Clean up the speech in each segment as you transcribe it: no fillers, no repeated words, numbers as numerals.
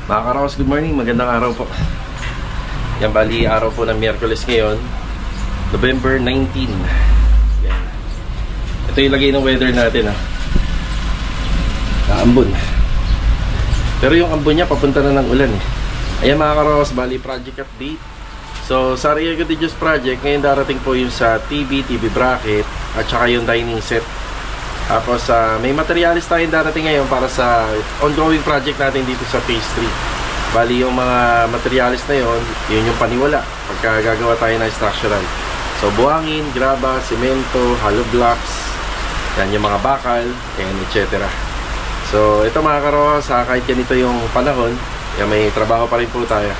Mga Karaos, good morning, magandang araw po. Yan, bali araw po ng Miyerkules ngayon, November 19. Yan. Ito yung lagay ng weather natin, ha. Naambon. Pero yung ambon niya papunta na ng ulan, eh. Ayan mga Karaos, bali project update. So sa Riego de Dios project, ngayon darating po yung sa TV bracket at saka yung dining set. Tapos may materialis tayong darating ngayon para sa ongoing project natin dito sa phase 3. Bali yung mga materialis na yun yung paniwala pagka gagawa tayo ng structural. So buhangin, graba, semento, hollow blocks, yan yung mga bakal, and etc. So ito mga Karaos, kahit ganito yung panahon, yan, may trabaho pa rin po tayo.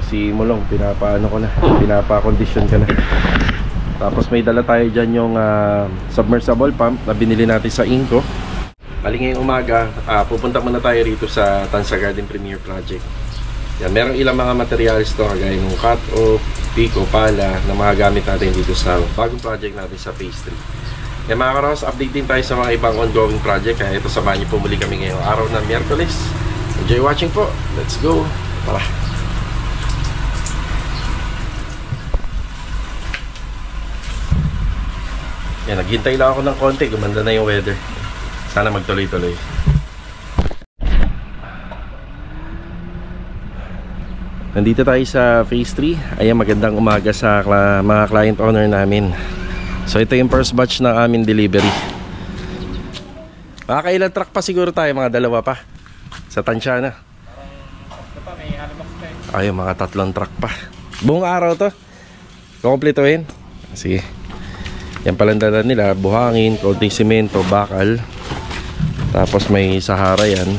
Si Mulong, pinapaano ko na, pinapa-condition ka na. Tapos may dala tayo dyan yung submersible pump na binili natin sa Inco. Bali ngayong umaga, pupunta muna tayo rito sa Tansa Garden Premier Project. Yan, merong ilang mga materials to, kagaya ng cut-off, pico, pala, na mga gamit natin dito sa bagong project natin sa phase 3. Yan mga Karaos, update din tayo sa mga ibang ongoing project. Kaya ito, samahan niyo po muli kami ngayong araw ng Miyerkules. Enjoy watching po, let's go, tara. Yan, naghintay lang ako ng konti, gumanda na yung weather. Sana magtuloy-tuloy. Nandito tayo sa phase 3. Ayan, magandang umaga sa mga client owner namin. So ito yung first batch na amin delivery. Makakailan truck pa siguro tayo, mga dalawa pa sa tansya na. Ayun, mga 3 truck pa. Buong araw to kukumpletuhin. Sige. Yan palang dala nila, buhangin, konting semento, bakal. Tapos may Sahara yan.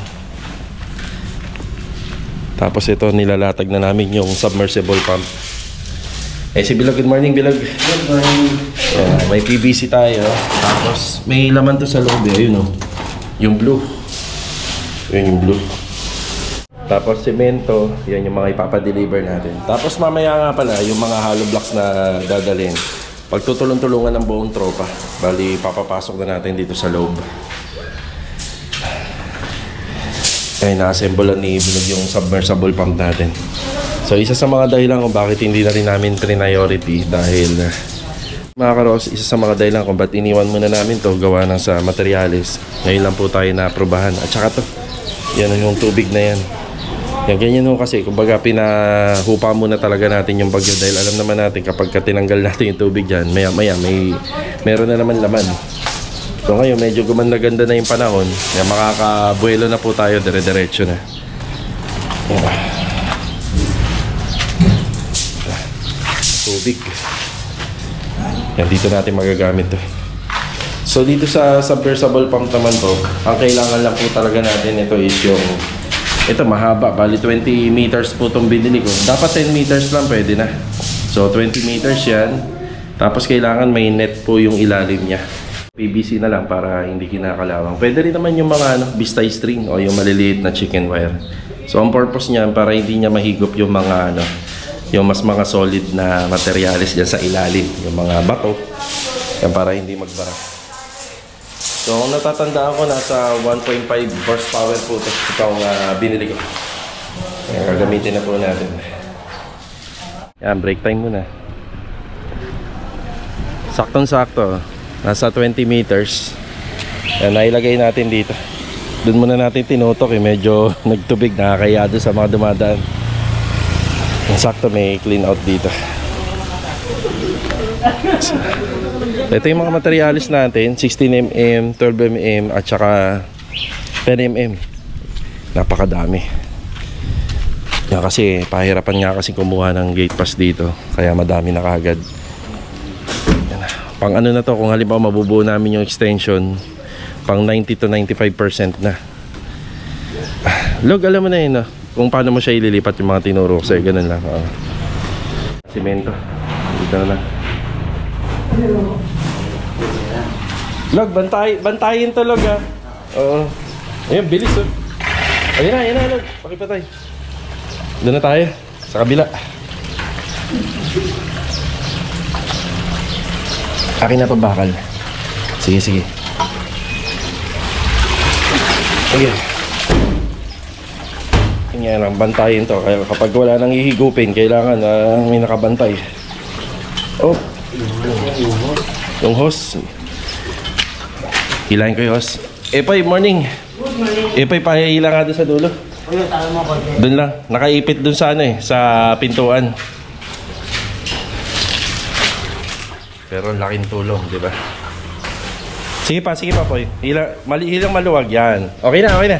Tapos ito, nilalatag na namin yung submersible pump. Si Bilog, good morning Bilog. Good morning. May PVC tayo. Tapos may laman to sa loob, ayun o. Yung blue. Yun yung blue. Tapos semento, yan yung mga ipapadeliver natin. Tapos mamaya nga pala, yung mga hollow blocks na dadalhin. Pagtutulong-tulungan ng buong tropa. Bali, papapasok na natin dito sa loob. Ay, na-assemble ni Bilog yung submersible pump natin. So, isa sa mga dahilan kung bakit hindi na rin namin priority dahil mga Karaos, isa sa mga dahilan kung ba't iniwan muna namin to gawa ng sa materialis. Ngayon lang po tayo na-aprobahan. At saka to, yan yung tubig na yan. Yan, ganyan ho kasi, kumbaga pinahupa muna talaga natin yung bagyo dahil alam naman natin kapag tinanggal natin yung tubig dyan, maya meron na naman laman. So ngayon medyo gumanda-ganda na yung panahon, yan, makakabuelo na po tayo, dire-diretso na. Yan. Tubig. Yan, dito natin magagamit to. So dito sa submersible pump naman to, ang kailangan lang po talaga natin ito is yung ito mahaba, bali 20 meters po itong binili ko. Dapat 10 meters lang pwede na. So 20 meters yan. Tapos kailangan may net po yung ilalim niya. PVC na lang para hindi kinakalawang. Pwede rin naman yung mga bistay string o yung maliliit na chicken wire. So ang purpose niyan para hindi niya mahigop yung mga yung mas mga solid na materials dyan sa ilalim. Yung mga bato. Yan para hindi magbara. So, kung natatandaan ko, nasa 1.5 horsepower po itong binili ko. Ayan, gagamitin na po natin. Yan, break time muna. Saktong-sakto. Nasa 20 meters. Yan, nailagay natin dito. Doon muna natin tinutok medyo nagtubig, nakakaya doon sa mga dumadaan. Yan, sakto may clean out dito. Ito yung mga materialis natin, 16mm, 12mm at saka 10mm. Napakadami. Yan kasi pahirapan nga kasi kumuha ng gate pass dito, kaya madami na kagad. Pang ano na to, kung halimbawa mabubuo namin yung extension, pang 90 to 95% na. Log, alam mo na yun, kung paano mo siya ililipat yung mga tinuro ko sa'yo, ganun lang. Simento, dito na lang. Log, bantayin to Log ha. Oo. Ayun, bilis oh. Ayun na Log. Pakipatay. Doon na tayo. Sa kabila. Akin na to bakal. Sige. Sige. Yan lang, bantayin to. Kaya kapag wala nang hihigupin, kailangan may nakabantay. Oh. Yung hose. Hilahin ko yung hose. Epay, morning. Good morning. Epay, pahihila nga doon sa dulo. Doon lang. Nakaipit doon sa sa pintuan. Pero laking tulong, di ba? Sige pa, Poy. Hilang maluwag yan. Okay na, okay na.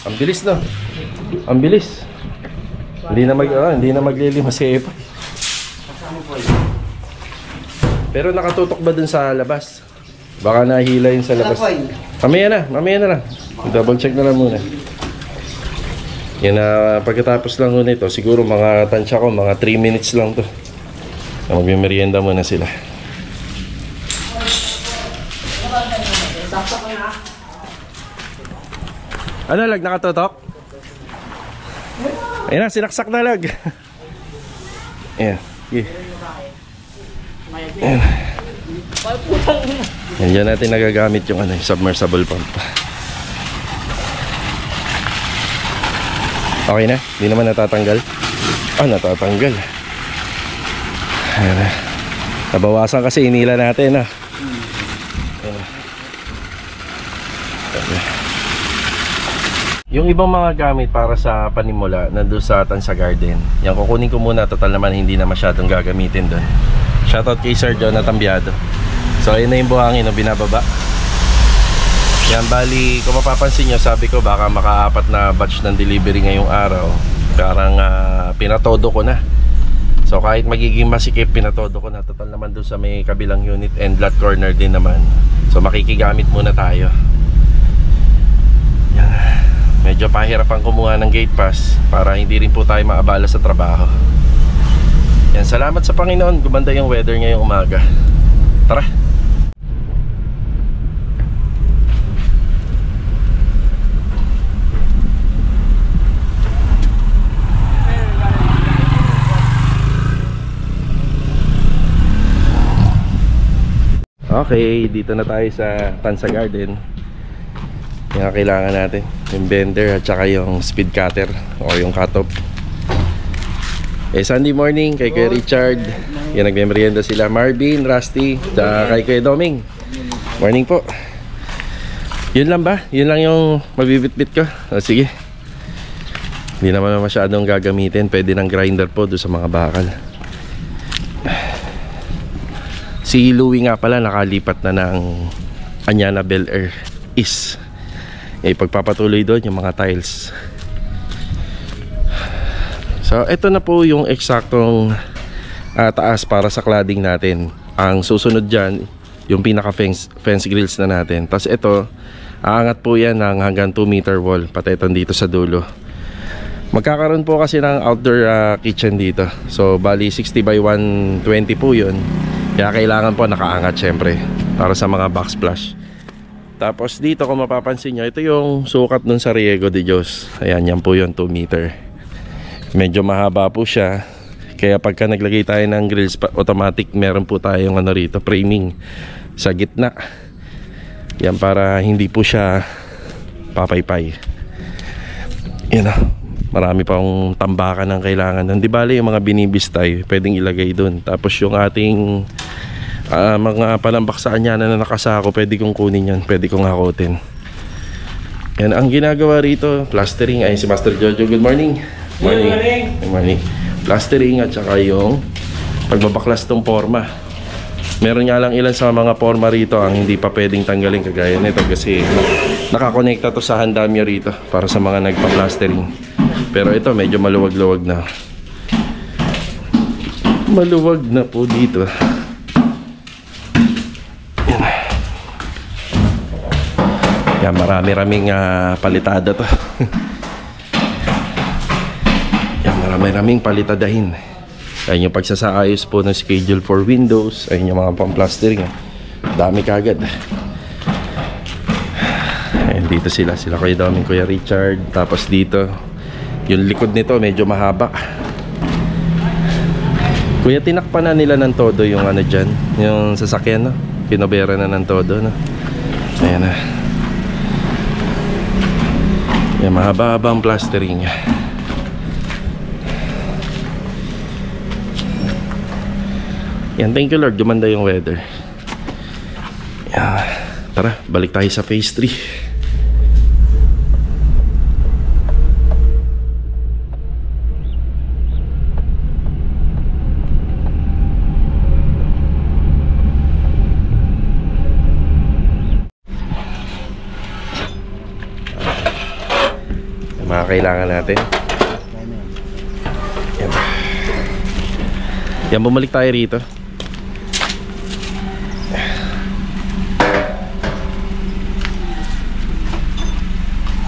Ang bilis, no? Ang bilis. Hindi na maglilimas si Epa. Pero nakatutok ba dun sa labas? Baka nahila yun sa labas. Mamaya na lang. Double check na lang muna. Yan na, pagkatapos lang muna ito, siguro mga tansya ko, mga 3 minutes lang to. Magmimerienda muna sila. Ano, lag, nakatutok? Ayan na, sinaksak na, lag. Ayan, sige. Ayan. Ayan, dyan natin nagagamit yung submersible pump. Okay na? Hindi naman natatanggal? Natatanggal. Ayan na. Nabawasan kasi inila natin, ha. Yung ibang mga gamit para sa panimula nandun sa Tansa Garden, yan kukunin ko muna. Total naman hindi na masyadong gagamitin doon. Shoutout kay Sir John na Tambiado. So ayun na yung buhangin na binababa. Yan, bali kung mapapansin nyo, sabi ko baka maka-4 na batch ng delivery ngayong araw. Parang pinatodo ko na. So kahit magiging masikip, pinatodo ko na. Total naman doon sa may kabilang unit and lot corner din naman. So makikigamit muna tayo. Yan. Medyo pahirapan kumuha ng gate pass para hindi rin po tayo maabala sa trabaho. Yan, salamat sa Panginoon, gumanda yung weather ngayong umaga. Tara. Okay, dito na tayo sa Tansa Garden. Yung kailangan natin, yung bender at saka yung speed cutter o yung cut-off. Sunday morning kay Kuya Richard. Yan, nagmemerienda sila Marvin, Rusty, at kay Kuya Doming. Morning po. Yun lang ba? Yun lang yung mabibitbit ko. Sige. Hindi naman masyadong gagamitin. Pwede ng grinder po doon sa mga bakal. Si Louie nga pala nakalipat na ng Anyana Bel Air East. Pagpapatuloy doon yung mga tiles. So ito na po yung eksaktong taas para sa cladding natin. Ang susunod dyan yung pinaka fence grills na natin. Tapos ito, aangat po yan ng hanggang 2 meter wall, pati ito dito sa dulo. Magkakaroon po kasi ng outdoor kitchen dito. So bali 60 by 120 po yun. Kaya kailangan po nakaangat syempre para sa mga backsplash. Tapos dito kung mapapansin nyo, ito yung sukat nun sa Riego de Dios. Ayan, yan po yun, 2 meter. Medyo mahaba po siya. Kaya pagka naglagay tayo ng grills, automatic meron po tayong rito, framing sa gitna. Yan, para hindi po siya papaypay. Yan o, marami pang tambakan ng kailangan. Di bali yung mga binibistay, pwedeng ilagay dun. Tapos yung ating mga palambak sa Anyana na nakasako, pwede kong kunin yan, pwede kong hakotin. Yan ang ginagawa rito, plastering. Ay, si Master Jojo, good morning. Good morning. Plastering at saka yung pagbabaklas tong forma. Meron nga lang ilan sa mga forma rito ang hindi pa pwedeng tanggalin, kagaya nito kasi nakakonekta to sa handamyo rito para sa mga nagpa-plastering. Pero ito medyo maluwag-luwag na. Maluwag na po dito. Yan, marami-raming palitada to. Yan, marami-raming palitadahin. Ayun yung pagsasaayos po ng schedule for windows. Ayun yung mga pang-plastering. Dami kagad. Ayun, dito sila Kuya Doming, Kuya Richard. Tapos dito yung likod nito medyo mahaba. Kuya, tinakpan na nila ng todo yung ano dyan, yung sasakyan, no? Kinobera na ng todo, no? Ayan na. Yan, mahaba-haba ang plastering. Yan, thank you Lord, gumanda yung weather. Yan. Tara, balik tayo sa phase 3. Mga kailangan natin. Yan. Yan, bumalik tayo rito.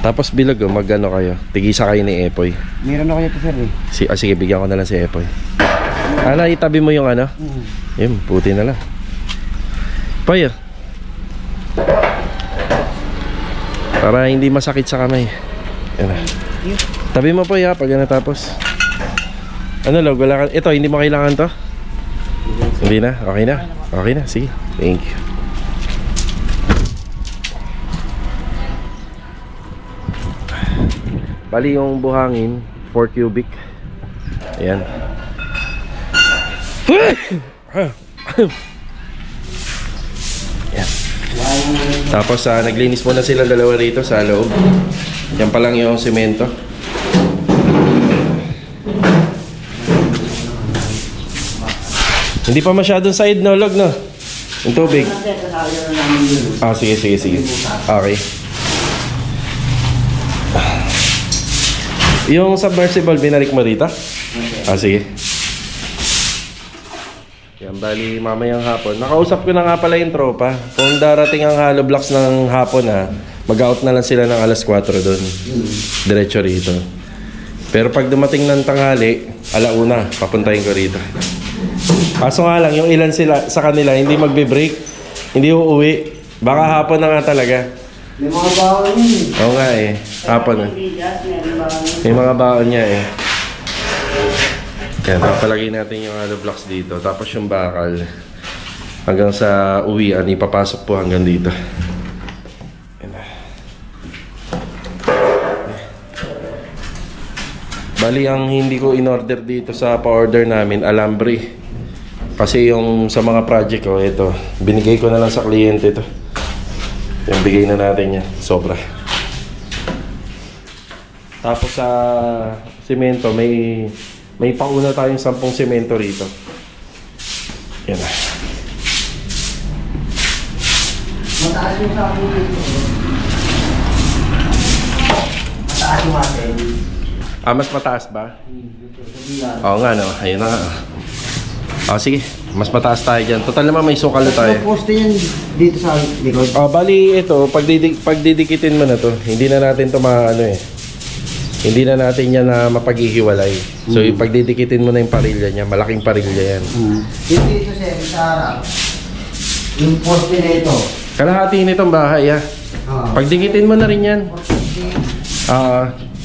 Tapos bilog, mag-ano kayo, tigisa kayo ni Epoy. Meron ako ito sir eh. Sige, bigyan ko na lang si Epoy. Ana, itabi mo yung ano? Yun, puti na lang. Poy, para hindi masakit sa kamay. Yan na. Tabi mo po pag natapos. Ano log, wala ka. Ito, hindi mo kailangan to? Hindi na? Okay na? Okay na, sige. Thank you. Bali yung buhangin 4 cubic. Ayan. Ayan. Tapos naglinis muna sila dalawa rito sa loob. Yan pa lang yung semento. Hindi pa masyadong side no, log no? Yung tubig. Sige. Okay. Yung submersible, binalik mo rito? Sige. Yan, bali mamayang hapon. Nakausap ko na nga pala yung tropa. Kung darating ang hollow blocks ng hapon mag-out na lang sila ng alas 4 doon. Diretso rito. Pero pag dumating ng tanghali, alauna, papuntahin ko rito. Kaso nga lang, yung ilan sila sa kanila, hindi magbe-break. Hindi uuwi. Baka hapon na nga talaga. May mga baon yun. Oo nga eh. Hapon na. May mga baon niya eh. Yan, papalagay natin yung hollow blocks dito. Tapos yung bakal. Hanggang sa uwian, ipapasok po hanggang dito. Yan na. Bali, ang hindi ko in-order dito sa pa-order namin, alambre. Kasi yung sa mga project ko, ito, binigay ko na lang sa kliyente ito. Yung bigay na natin yan, sobra. Tapos sa semento, may pauna tayong 10 semento rito. Yan na. Mataas yung sa akin dito. Mataas yung atin. Mas mataas ba? Oo nga no, ayun na nga. Sige, mas mataas tayo dyan. Total naman may sukal na tayo. Poste yan dito sa likod. Bali ito, pagdidikitin mo na to, hindi na natin to hindi na natin yan na mapaghihiwalay. So yung pagdidikitin mo na yung parilya niya, malaking parilya yan. Dito sir, sa harap, yung poste na ito. Kalahati nitong bahay Pagdikitin mo na rin yan.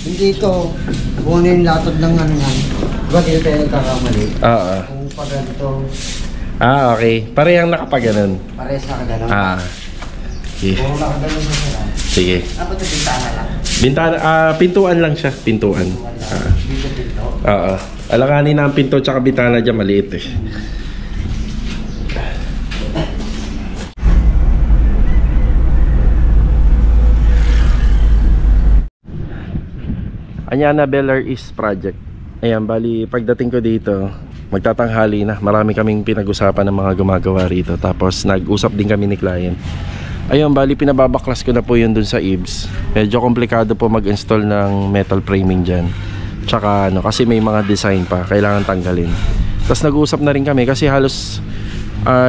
Hindi ito, kung ano yung latod ng ano yan. Diba dito tayo nagkakamali? Kung pag ganito, okay. Parehang nakapaganon. pares na kaganon. Okay. Kung nakaganon mo sila. Sige. Dapat yung bintana lang. Bintana, pintuan lang siya. Pintuan. Dito pinto. Alanganin na ang pinto tsaka bintana dyan, maliit eh. Anyana Beller East Project. Ayan, bali pagdating ko dito, magtatanghali na. Marami kaming pinag-usapan ng mga gumagawa rito. Tapos nag-usap din kami ni client. Ayun, bali pinababaklas ko na po yun dun sa IBS. Medyo komplikado po mag-install ng metal framing dyan. Tsaka kasi may mga design pa, kailangan tanggalin. Tapos nag-uusap na rin kami kasi halos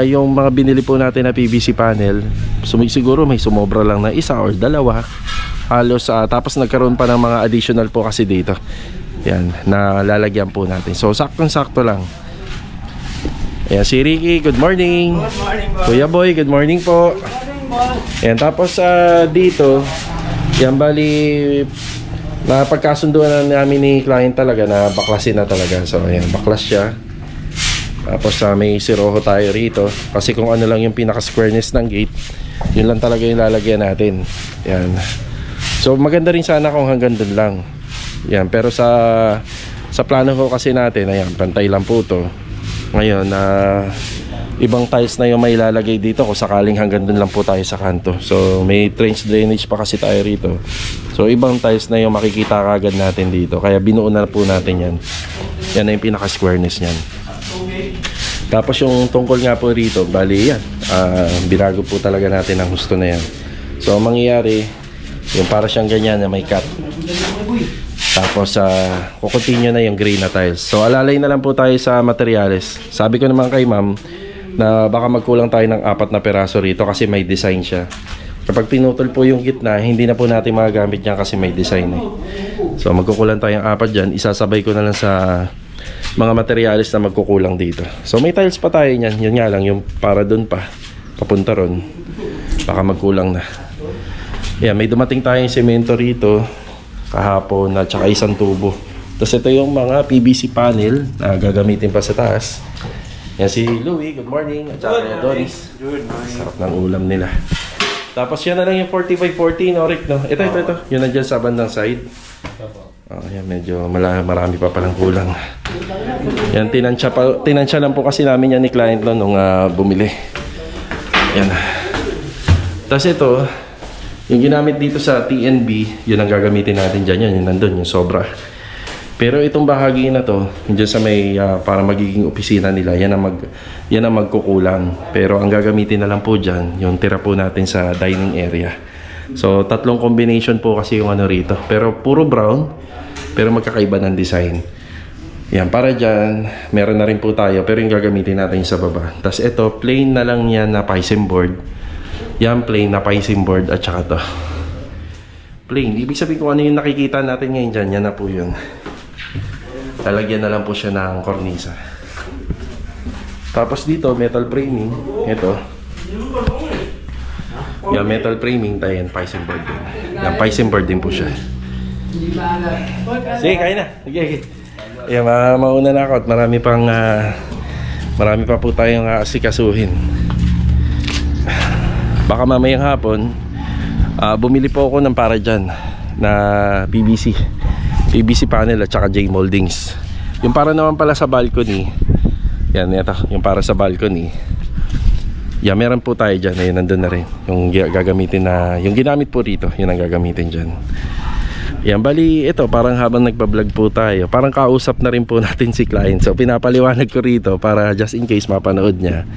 yung mga binili po natin na PVC panel, siguro may sumobra lang na isa or dalawa. Halos tapos nagkaroon pa ng mga additional po kasi dito. Yan, na lalagyan po natin. So saktong-sakto lang. Ayan, si Ricky, good morning. Good morning, boss. Kuya Boy, good morning po. Good morning, boss. Ayan, tapos dito, yan bali napagkasunduan na namin ni client talaga na baklasin na talaga. So ayan, baklas siya. Tapos may siroho tayo rito. Kasi kung ano lang yung pinaka-squareness ng gate, yun lang talaga yung lalagyan natin. Yan. So maganda rin sana kung hanggang dun lang. Yan. Pero sa plano ko kasi natin, ayan, pantay lang po to. Ngayon, ibang tiles na yung may lalagay dito kung sakaling hanggang dun lang po tayo sa kanto. So may trench drainage pa kasi tayo rito. So ibang tiles na yung makikita kagad natin dito. Kaya binuo na po natin yan. Yan na yung pinaka-squareness nyan. Tapos yung tungkol nga po rito, bali yan, binago po talaga natin ang husto na yan. So ang mangyayari, yung para siyang ganyan na may cut. Tapos kukontinue na yung gray na tiles. So alalay na lang po tayo sa materyales. Sabi ko naman kay ma'am na baka magkulang tayo ng 4 na peraso rito kasi may design siya. Kapag pinutol po yung gitna, hindi na po natin magagamit yan kasi may design eh. So magkukulang tayong 4 dyan. Isasabay ko na lang sa mga materyales na magkukulang dito. So may tiles pa tayo niyan. Yun nga lang, yung para dun pa, papunta ron, baka magkulang na. Yan, may dumating tayong semento rito kahapon at saka isang tubo. Tapos ito yung mga PVC panel na gagamitin pa sa taas. Yan si Louie, good morning. At saka Doris. Good morning. Sarap ng ulam nila. Tapos yan na lang yung 40x40, no, Rick, no? Ito. Yun nandiyan sa bandang side. Yan, medyo marami pa palang kulang. Yan, tinansya lang po kasi namin yan ni client no, nung bumili. Yan. Tapos ito, yung ginamit dito sa TNB, yun ang gagamitin natin dyan. Yun nandun, yung sobra. Pero itong bahagi na to, dyan sa may para magiging opisina nila, yan ang magkukulang. Pero ang gagamitin na lang po dyan, yung tira po natin sa dining area. So 3 combination po kasi yung ano rito. Pero puro brown, pero magkakaiba ng design. Yan, para dyan, meron na rin po tayo. Pero yung gagamitin natin sa baba. Tapos ito, plain na lang yan na piping board. Yan, plain na piping board at saka to. Plain, ibig sabihin kung ano yung nakikita natin ngayon dyan, yan na po yun. Lalagyan na lang po siya ng kornisa. Tapos dito, metal framing. Ito. Yan, metal framing. Tayo yan, piping board din. Yan, piping board din po siya. Sige, kain na. Sige. Yan, mauna na ako at marami pa po tayong asikasuhin. Baka mamayang hapon, bumili po ako ng para dyan na PVC panel at saka J-moldings. Yung para naman pala sa balcony, yan, ito, yung para sa balcony. Yan, meron po tayo dyan. Ayun, nandun na rin. Yung gagamitin na, yung ginamit po rito, yun ang gagamitin dyan. Yan, bali, ito, parang habang nagpa-vlog po tayo, parang kausap na rin po natin si client. So, pinapaliwanag ko rito para just in case mapanood niya.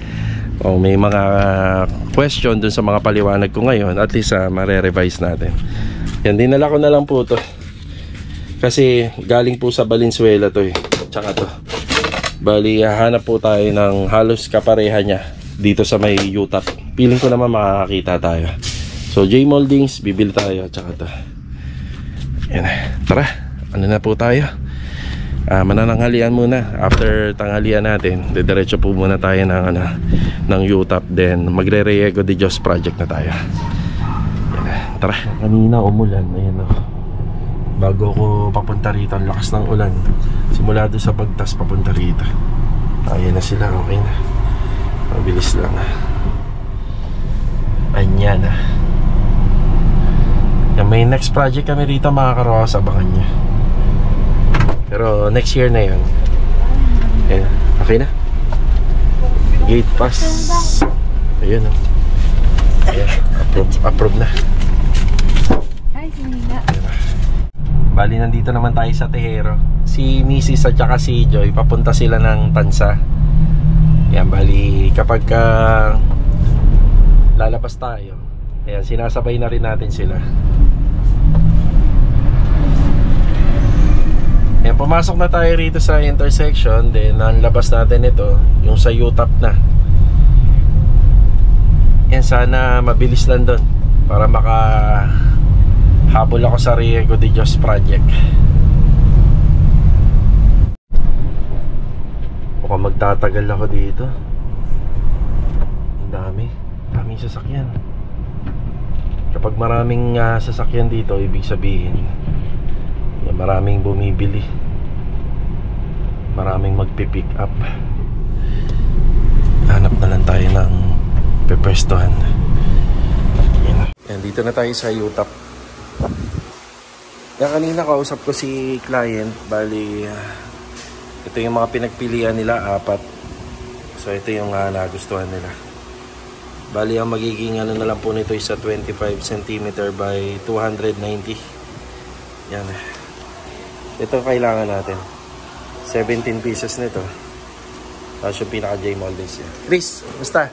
O may mga question dun sa mga paliwanag ko ngayon, at least mare-revise natin. Yan, dinala ko na lang po to. Kasi galing po sa Valenzuela to eh. Tsaka to. Bali, hahanap po tayo ng halos kapareha niya dito sa may UTAP. Feeling ko naman makakakita tayo. So, J-moldings, bibili tayo. Tsaka to. Yan. Tara, ano na po tayo? Manananghalian muna. After tanghalian natin, diretso po muna tayo ng UTAP. Then, magre-Riego de Dios project na tayo. Yan. Tara. Kanina umulan. Ayan o. Bago ako papunta rito, ang lakas ng ulan. Simula doon sa Bagtas papunta rito. Ayan na sila, okay na. Mabilis lang. Ayan na. Yan, may next project kami rito mga karawas, abangan nyo. Pero next year na yun. Ayan, okay na. Gate pass. Ayan o. Ayan, approve na. Ay, hindi na. Bali, nandito naman tayo sa Tejero. Si Mrs. at saka si Joy, papunta sila ng Tansa. Yan, bali, kapag lalabas tayo, ayan, sinasabay na rin natin sila. Ayan, pumasok na tayo rito sa intersection. Then, ang labas natin ito, yung sa UTAP na. Yan, sana mabilis lang doon para habol ako sa Riego de Dios project. Mukhang magtatagal ako dito. Ang daming sasakyan. Kapag maraming sasakyan dito, ibig sabihin maraming bumibili, maraming magpipick up. Hanap na lang tayo ng pepwestuhan. Yan, dito na tayo sa UTAP. Yan, kanina kausap ko si client. Bali, ito yung mga pinagpilian nila, 4. So ito yung nagustuhan nila. Bali, ang magiging ano na lang po nito is 25 cm by 290. Yan. Ito kailangan natin. 17 pieces nito. Tapos yung pinaka J-Moldings niya. Chris, basta.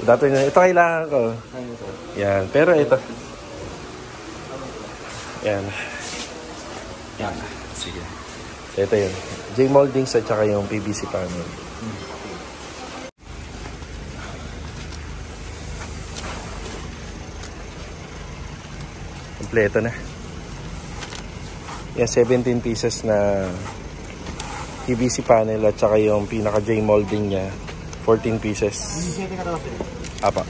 Ito kailangan ko. Yan. Pero ito. Yan. Yan. Sige. Ito yun. J-Moldings at saka yung PVC panel. Kompleto na. Yan, 17 pieces na PVC panel at saka yung pinaka J-Molding niya. 14 pieces. Apa.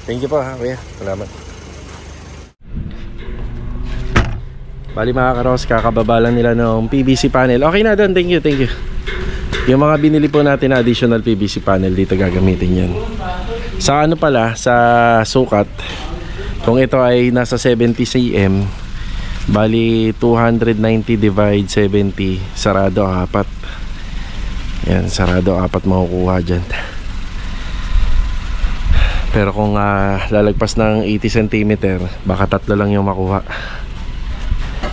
Thank you po ha, kuya. Salamat. Bali mga karos, kakababa lang nila ng PVC panel. Okay na doon, thank you, thank you. Yung mga binili po natin na additional PVC panel, dito gagamitin yan. Sa ano pala, sa sukat, kung ito ay nasa 70 cm, bali 290 divide 70, sarado 4. Yan, sarado 4 makukuha dyan. Pero kung lalagpas ng 80 cm, baka 3 lang yung makuha.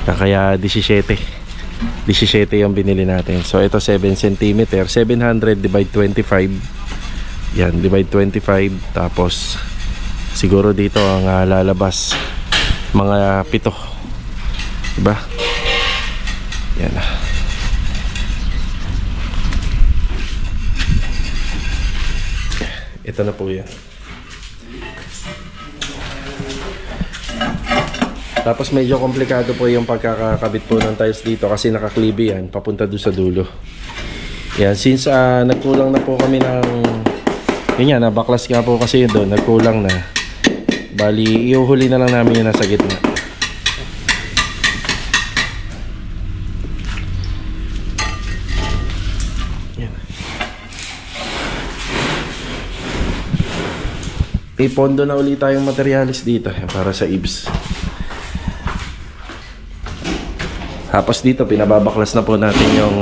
Kaya 17 yung binili natin. So ito 7 cm, 700 divide 25. Yan, divide 25. Tapos siguro dito ang lalabas mga 7, diba? Yan. Ito na po yan. Tapos medyo komplikado po yung pagkakakabit po ng tiles dito kasi nakaklibi yan papunta doon sa dulo. Yan, since nagkulang na po kami ng yun yan, nabaklas nga po kasi yun doon, nagkulang na. Bali, iuhuli na lang namin yun nasa gitna. Yan. Ipondo na ulit tayong materialis dito para sa ibs. Tapos dito pinababaklas na po natin yung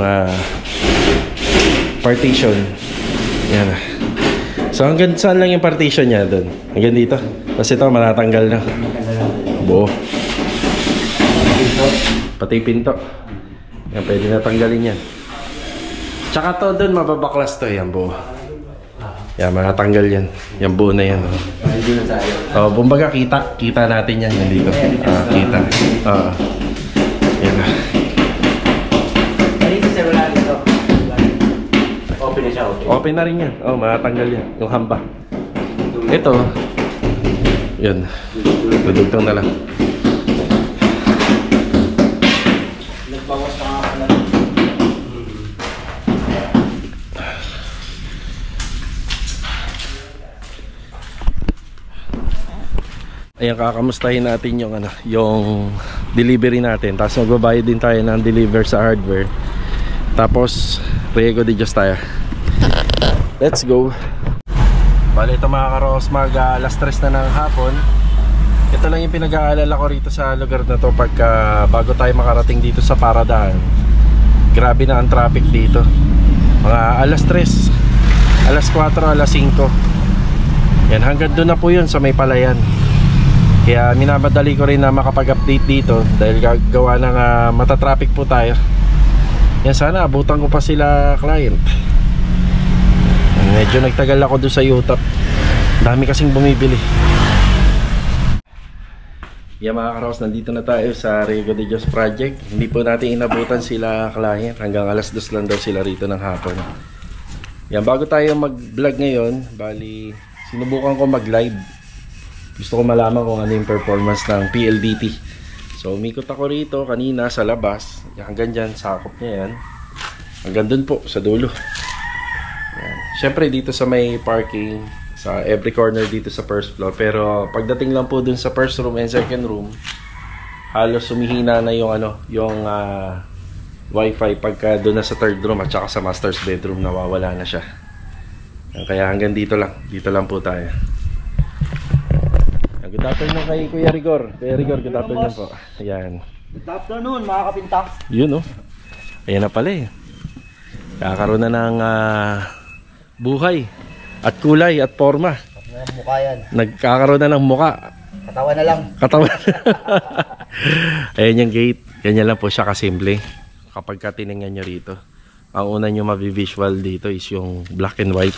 partition. Yan. So hanggang saan lang yung partition niya doon? Hanggang dito. Tapos ito matatanggal na. Buo. Pati pinto. Yan, pwede na tanggalin yan. Tsaka to doon mababaklas to. Yan, buo. Yan, matatanggal yan. Yan, buo na yan. Oh, bumbaga kita natin yan dito. Kita. Yan na. Open na rin yan. Oh, matatanggal yan. Yung hamba. Ito. Yan. Dudugtong na lang. Nagbawas ka nga pala. Ayan, kakamustahin natin yung yung delivery natin. Tapos magbabayad din tayo ng deliver sa hardware. Tapos Riego de Diyos tayo. Let's go. Bale, ito mga karos, alas 3 na ng hapon. Ito lang yung pinag-aalala ko rito sa lugar na to pagka bago tayo makarating dito sa paradaan. Grabe na ang traffic dito. Mga alas 3, alas 4, alas 5. Yan, hanggang doon na po yun sa may palayan. Kaya minamadali ko rin na makapag-update dito dahil gawa ng matatraffic po tayo. Yan, sana abutan ko pa sila client. Medyo nagtagal ako doon sa UTAP. Dami kasing bumibili. Yan mga karos, nandito na tayo sa Riego de Diyos project. Hindi po natin inabutan sila client. Hanggang alas 2 lang daw sila rito ng hapon. Yan, bago tayo mag-vlog ngayon, bali sinubukan ko mag-live. Gusto ko malaman kung ano yung performance ng PLDT. So umikot ako rito kanina sa labas. Hanggang dyan, sakop niya yan. Hanggang dun po, sa dulo. Yan. Siyempre dito sa may parking, sa every corner dito sa first floor. Pero pagdating lang po dun sa first room and second room, halos sumihina na yung Wi-Fi pagka doon na sa third room at saka sa master's bedroom nawawala na siya. Kaya hanggang dito lang po tayo. Good afternoon kay Kuya Rigor. Kuya Rigor, good afternoon po. Ayan. Good afternoon, mga kapinta. Yun, oh. Ayan na pala eh. Kakaroon na ng buhay at kulay at forma. Mukha yan. Nagkakaroon na ng muka. Katawan na lang. Katawan. Ayan yung gate. Ganyan lang po siya kasimple. Kapag tiningnan nyo rito, ang una nyo mabivisual dito is yung black and white.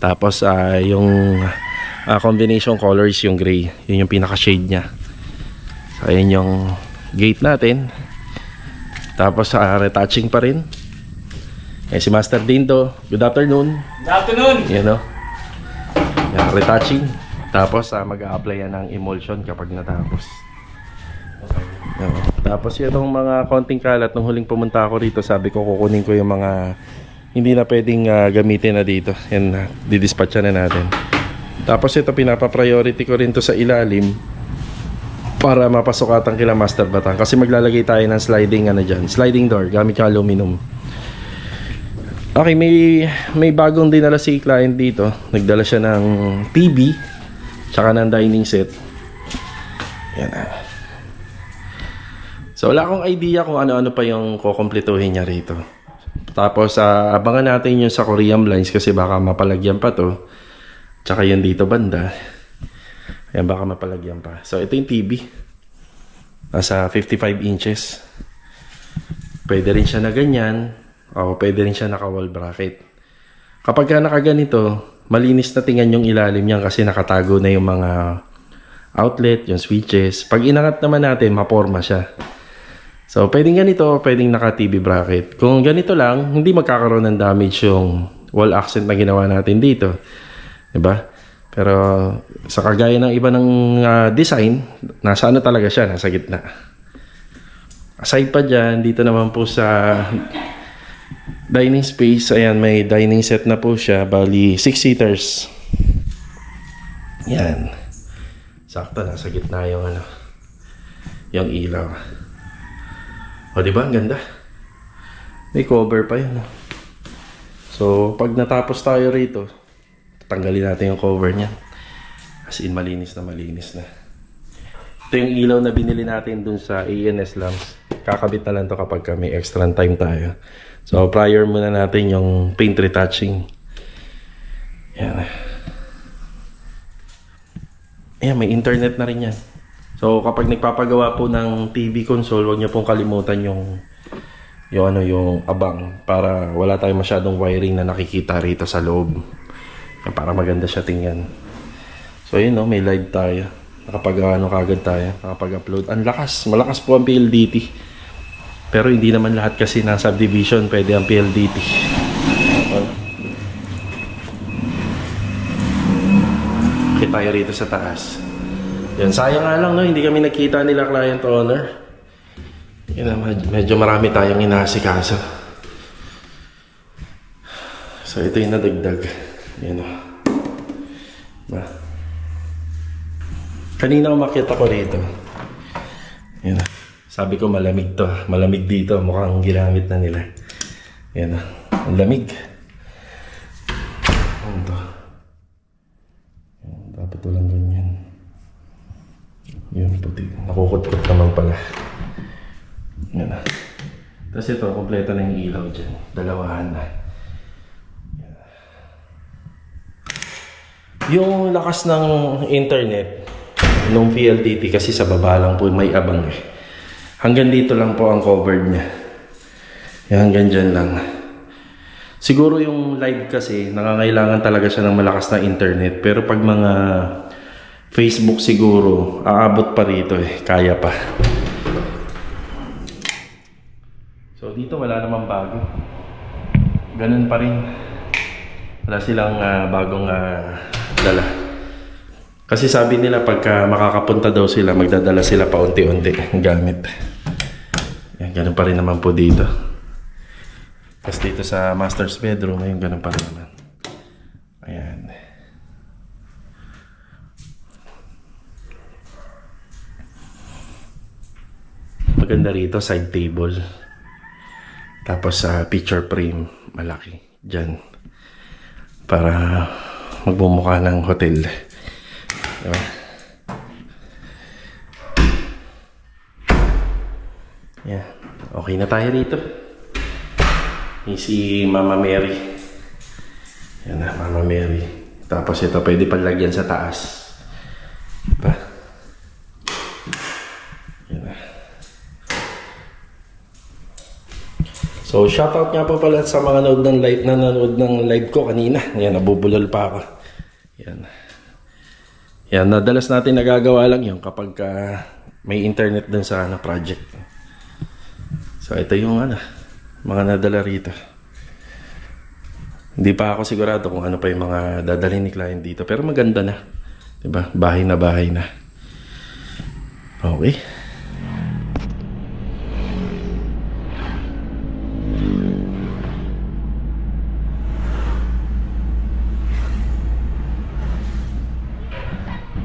Tapos yung combination color is yung gray. Yun yung pinaka shade nya. So ayan yung gate natin. Tapos retouching pa rin. Si Master Dindo, good afternoon. Good afternoon. Yan o. Retouching. Tapos mag-a-apply yan ng emulsion kapag natapos. Tapos itong mga konting kalat, nung huling pumunta ako rito, sabi ko kukunin ko yung mga hindi na pwedeng gamitin na dito. Yan, didispatcha na natin. Tapos ito, pinapa-priority ko rin to sa ilalim para mapasukatan kila Master Batang. Kasi maglalagay tayo ng sliding door gamit yung aluminum. Okay, may bagong dinala si client dito. Nagdala siya ng TV tsaka ng dining set. Yan. So wala akong idea kung ano-ano pa yung kukumpletuhin niya rito. Tapos abangan natin yung sa Korean blinds kasi baka mapalagyan pa to. Tsaka yun dito banda. Ayan, baka mapalagyan pa. So ito yung TV. Nasa 55 inches. Pwede rin siya na ganyan. O pwede rin siya naka-wall bracket. Kapag ka nakaganito, malinis na tingnan yung ilalim niyan kasi nakatago na yung mga outlet, yung switches. Pag inangat naman natin, maporma siya. So, pwedeng ganito, pwedeng naka-TV bracket. Kung ganito lang, hindi magkakaroon ng damage yung wall accent na ginawa natin dito. Diba? Pero, sa kagaya ng iba ng design, nasa ano talaga siya, nasa gitna. Aside pa dyan, dito naman po sa dining space, ayan, may dining set na po siya. Bali, 6 seaters. Yan. Sakto, nasa gitna yung yung ilaw. O, diba? Ang ganda. May cover pa yun. So, pag natapos tayo rito, tanggalin natin yung cover niya. As in, malinis na. Ito yung ilaw na binili natin dun sa ANS lamps. Kakabit na lang to kapag may extra time tayo. So, prior muna natin yung paint retouching. Yan. Ayan, may internet na rin yan. So, kapag nagpapagawa po ng TV console, huwag niyo pong kalimutan yung abang para wala tayong masyadong wiring na nakikita rito sa loob. Para maganda siya tingnan. So, yun, no, may live tayo. Kagad tayo. Nakapag-upload. Ang lakas. Malakas po ang PLDT. Pero hindi naman lahat kasi ng subdivision pwede ang PLDT. Okay tayo rito sa taas. Yan, sayang nga lang, no? Hindi kami nakita nila client owner. Yan, medyo marami tayong inaasikaso. So ito yung nadagdag. Yan, o. Kanina umakyat ako rito. Yan, sabi ko malamig to. Malamig dito. Mukhang ginamit na nila. Yan, ang lamig. Ano to? Dapat walang ganyan. Yun, puti. Nakukot-kot naman pala. Yan na. Tapos ito, kompleto na yung ilaw dyan. Dalawahan na. Yan. Yung lakas ng internet nung PLDT kasi sa baba lang po may abang eh. Hanggang dito lang po ang covered niya. Yan, hanggang dyan lang. Siguro yung live kasi, nangangailangan talaga siya ng malakas na internet. Pero pag mga Facebook siguro, aabot pa rito eh. Kaya pa. So dito wala namang bago. Ganun pa rin. Wala silang bagong dala. Kasi sabi nila pagka makakapunta daw sila, magdadala sila pa unti-unti ang gamit. Yan, ganun pa rin naman po dito. Tapos dito sa master's bedroom, ayun, ganun pa rin naman. Ayan. Maganda rito, side table. Tapos sa picture frame, malaki. Dyan. Para magbumukha ng hotel. Diba? Yan. Okay na tayo dito. Yung si Mama Mary. Yan na, Mama Mary. Tapos ito, pwede palagyan sa taas. Diba? Yan na. So, shoutout nga po pala sa mga nanonood ng live ko kanina. Yan, nabubulol pa ako. Yan. Yan, nadalas natin nagagawa lang yun kapag may internet dun sa project. So, ito yung mga nadala rito. Hindi pa ako sigurado kung ano pa yung mga dadalhin ni client dito. Pero maganda na. Diba? Bahay na bahay na. Okay.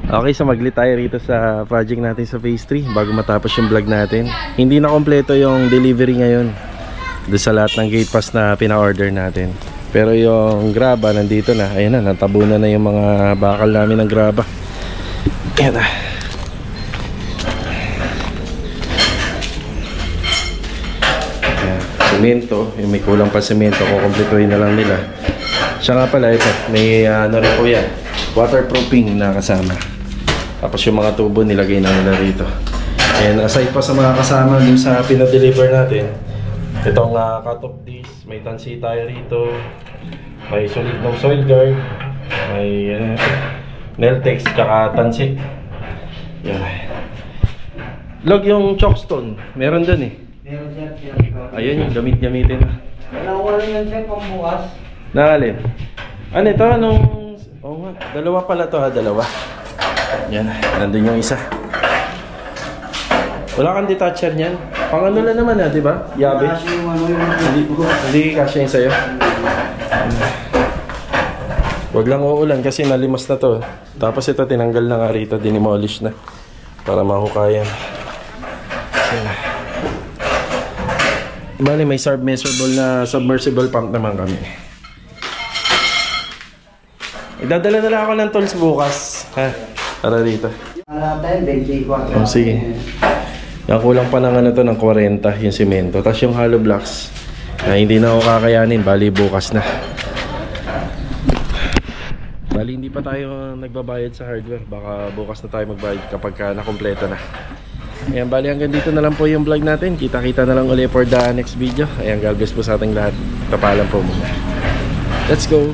Okay, so magli tayo rito sa project natin sa phase 3 bago matapos yung vlog natin. Hindi na kompleto yung delivery ngayon doon sa lahat ng gate pass na pina-order natin. Pero yung graba nandito na. Ayan na, natabunan na yung mga bakal namin ng graba. Ayan na. Ayan, semento. Yung may kulang pa semento, kukumpletuhin na lang nila. Siya nga pala ito, may ano rin po yan, waterproofing na kasama. Tapos yung mga tubo nilagay na nila rito. And aside pa sa mga kasama dun sa pinadeliver natin, itong cut-off disc, may tansi tayo rito, may solid ng soil guard, may Neltex, tsaka tansi. Yan. Log yung chalkstone, meron dun eh. Meron sir. Ayun yung gamitin na. Wala yan sir, pambukas. Naalin? Ano ito? Anong... Oo nga, dalawa pala to ha, dalawa. Yan, nandun yung isa. Wala kang detacher niyan. Pang ano lang naman ha, di ba? Yabe. Kasi yung ano yung... Hindi kasya yung sa'yo. Huwag lang uulan kasi nalimas na to. Tapos ito tinanggal na nga rito, dinimolish na. Para mahukayan. Bali, may submersible pump naman kami. Idadala na lang ako ng tools bukas. Ha? Para dito. Tayo, 24. Oh, sige. Yung kulang pa ng ano to, ng 40 yung semento. Tapos yung hollow blocks na hindi na ako kakayanin. Bali, bukas na. Bali, hindi pa tayo nagbabayad sa hardware. Baka bukas na tayo magbayad kapag nakompleto na. Ayan, bali hanggang dito na lang po yung vlog natin. Kita-kita na lang ulit for the next video. Ayan, God bless po sa ating lahat. Tapalan po muna. Let's go!